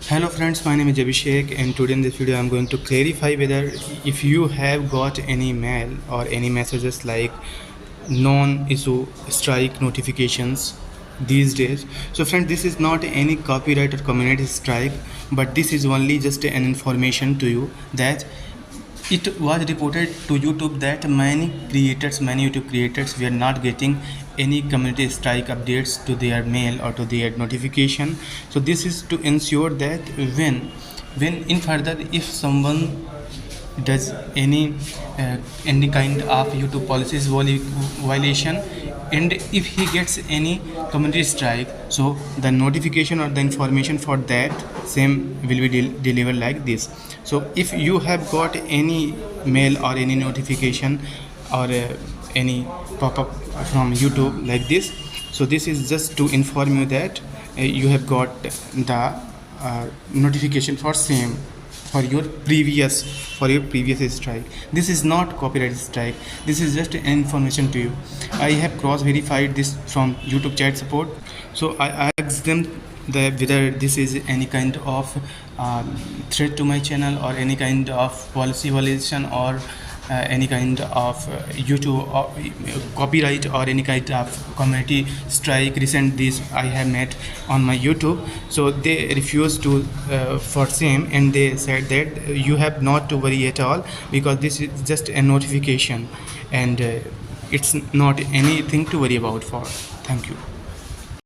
Hello friends, my name is Abhishek and today in this video I am going to clarify whether if you have got any mail or any messages like non-issue strike notifications these days. So friends, this is not any copyright or community strike, but this is only just an information to you that it was reported to YouTube that many YouTube creators were not getting any community strike updates to their mail or to their notification. So this is to ensure that when in further if someone does any kind of YouTube policies violation, and if he gets any community strike, so the notification or the information for that same will be delivered like this. So if you have got any mail or any notification or any pop-up from YouTube like this, so this is just to inform you that you have got the notification for same for your previous strike. This is not copyright strike, this is just an information to you. I have cross verified this from YouTube chat support. So I asked them that whether this is any kind of threat to my channel or any kind of policy violation or any kind of YouTube copyright or any kind of community strike recent this I have met on my YouTube. So they refused to for same, and they said that you have not to worry at all because this is just a notification and it's not anything to worry about for. Thank you.